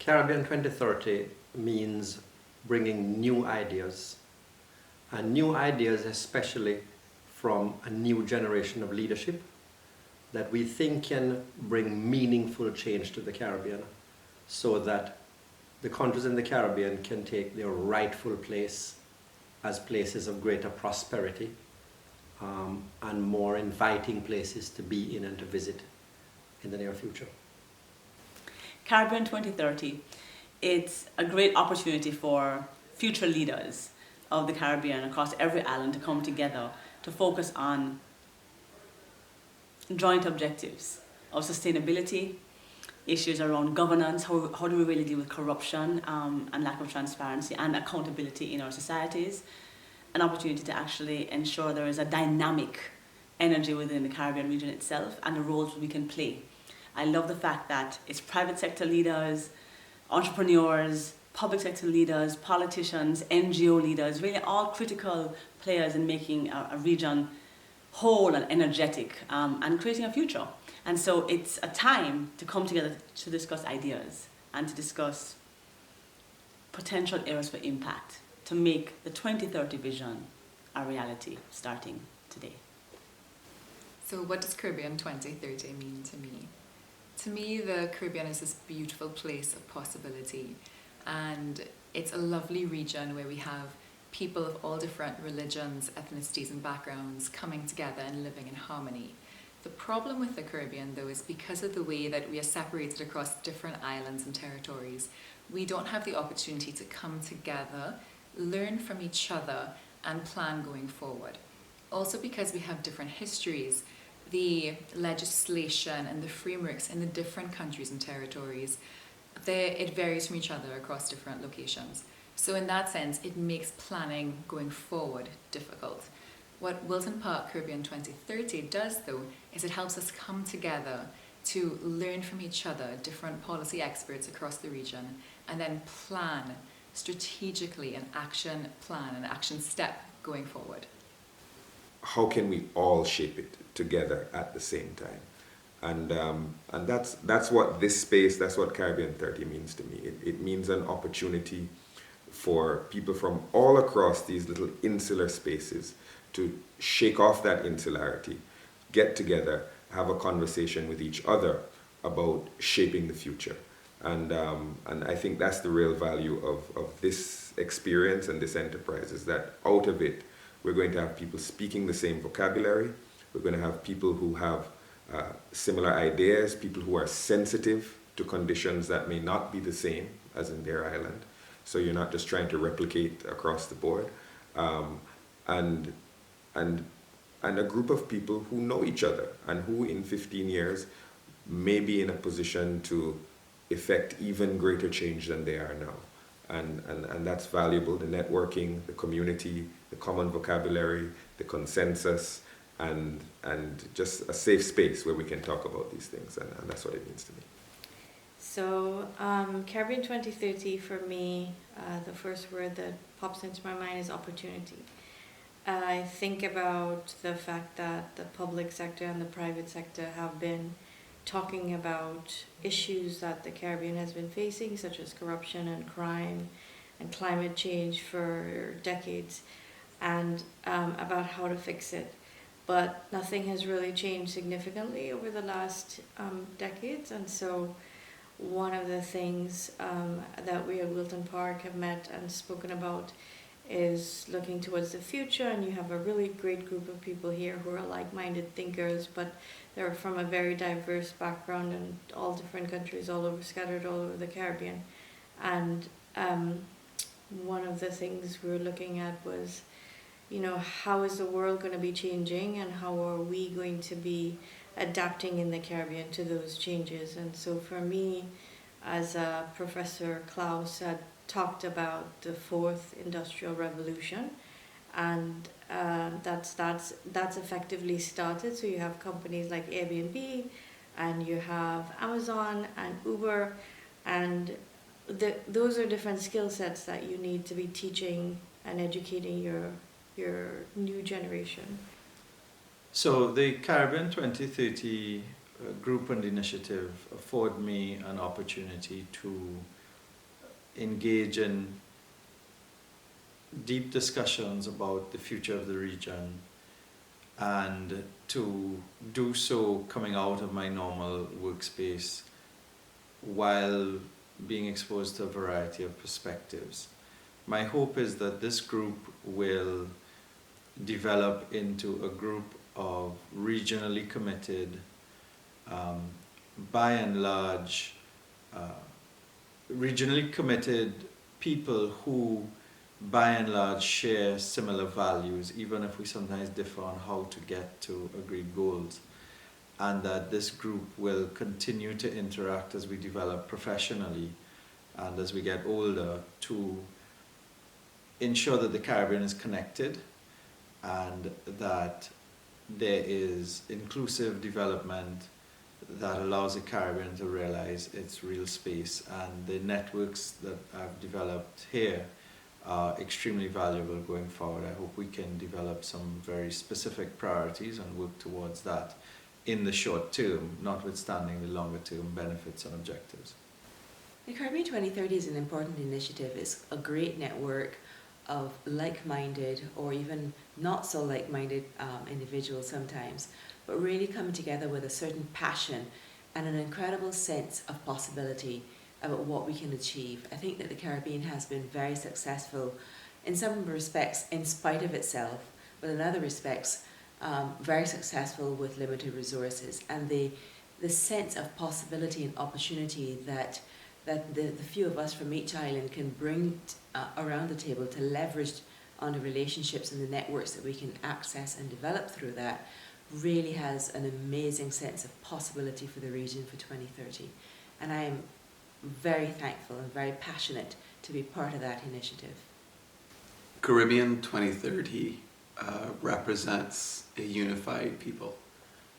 Caribbean 2030 means bringing new ideas, and new ideas especially from a new generation of leadership that we think can bring meaningful change to the Caribbean so that the countries in the Caribbean can take their rightful place as places of greater prosperity and more inviting places to be in and to visit in the near future. Caribbean 2030, it's a great opportunity for future leaders of the Caribbean across every island to come together to focus on joint objectives of sustainability, issues around governance, how do we really deal with corruption and lack of transparency and accountability in our societies, an opportunity to actually ensure there is a dynamic energy within the Caribbean region itself and the roles we can play. I love the fact that it's private sector leaders, entrepreneurs, public sector leaders, politicians, NGO leaders, really all critical players in making a region whole and energetic and creating a future. And so it's a time to come together to discuss ideas and to discuss potential areas for impact to make the 2030 vision a reality starting today. So what does Caribbean 2030 mean to me? To me, the Caribbean is this beautiful place of possibility, and it's a lovely region where we have people of all different religions, ethnicities and backgrounds coming together and living in harmony. The problem with the Caribbean, though, is because of the way that we are separated across different islands and territories, we don't have the opportunity to come together, learn from each other and plan going forward. Also because we have different histories, the legislation and the frameworks in the different countries and territories, it varies from each other across different locations. So in that sense, it makes planning going forward difficult. What Wilton Park Caribbean 2030 does, though, is it helps us come together to learn from each other, different policy experts across the region, and then plan strategically an action plan, an action step going forward. How can we all shape it together at the same time? And that's what this space, that's what Caribbean 30 means to me. It means an opportunity for people from all across these little insular spaces to shake off that insularity, get together, have a conversation with each other about shaping the future. And I think that's the real value of this experience and this enterprise, is that out of it, we're going to have people speaking the same vocabulary. We're going to have people who have similar ideas, people who are sensitive to conditions that may not be the same as in their island. So you're not just trying to replicate across the board. And a group of people who know each other and who in 15 years may be in a position to effect even greater change than they are now. And that's valuable, the networking, the community, the common vocabulary, the consensus, and just a safe space where we can talk about these things, and that's what it means to me. So Caribbean 2030 for me, the first word that pops into my mind is opportunity. I think about the fact that the public sector and the private sector have been talking about issues that the Caribbean has been facing, such as corruption and crime and climate change for decades, and about how to fix it. But nothing has really changed significantly over the last decades, and so one of the things that we at Wilton Park have met and spoken about is looking towards the future, and you have a really great group of people here who are like-minded thinkers, but they're from a very diverse background and all different countries scattered all over the Caribbean. And one of the things we were looking at was, how is the world going to be changing, and how are we going to be adapting in the Caribbean to those changes? And so for me, as Professor Klaus had talked about the fourth industrial revolution, and that's effectively started. So you have companies like Airbnb, and you have Amazon and Uber, and those are different skill sets that you need to be teaching and educating your new generation. So the Caribbean 2030 group and initiative afford me an opportunity to engage in deep discussions about the future of the region, and to do so coming out of my normal workspace while being exposed to a variety of perspectives. My hope is that this group will develop into a group of regionally committed, by and large, regionally committed people who by and large share similar values, even if we sometimes differ on how to get to agreed goals. And that this group will continue to interact as we develop professionally and as we get older, to ensure that the Caribbean is connected and that there is inclusive development that allows the Caribbean to realize its real space. And the networks that I've developed here are extremely valuable going forward. I hope we can develop some very specific priorities and work towards that in the short term, notwithstanding the longer term benefits and objectives. The Caribbean 2030 is an important initiative. It's a great network of like-minded or even not so like-minded individuals sometimes, but really coming together with a certain passion and an incredible sense of possibility about what we can achieve. I think that the Caribbean has been very successful in some respects in spite of itself, but in other respects very successful with limited resources. And the sense of possibility and opportunity that the few of us from each island can bring around the table to leverage on the relationships and the networks that we can access and develop through that really has an amazing sense of possibility for the region for 2030. And I am very thankful and very passionate to be part of that initiative. Caribbean 2030 represents a unified people.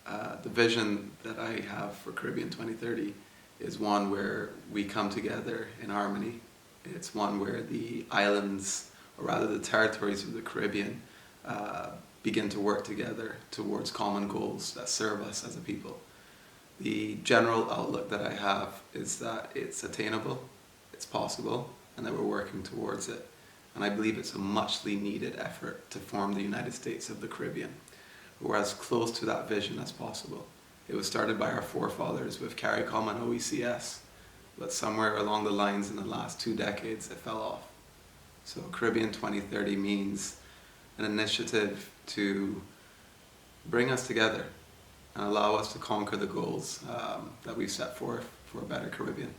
The vision that I have for Caribbean 2030 is one where we come together in harmony. It's one where the islands, or rather the territories of the Caribbean, begin to work together towards common goals that serve us as a people. The general outlook that I have is that it's attainable, it's possible, and that we're working towards it. And I believe it's a muchly needed effort to form the United States of the Caribbean. We're as close to that vision as possible. It was started by our forefathers with CARICOM and OECS, but somewhere along the lines in the last 2 decades it fell off. So Caribbean 2030 means an initiative to bring us together and allow us to conquer the goals that we've set forth for a better Caribbean.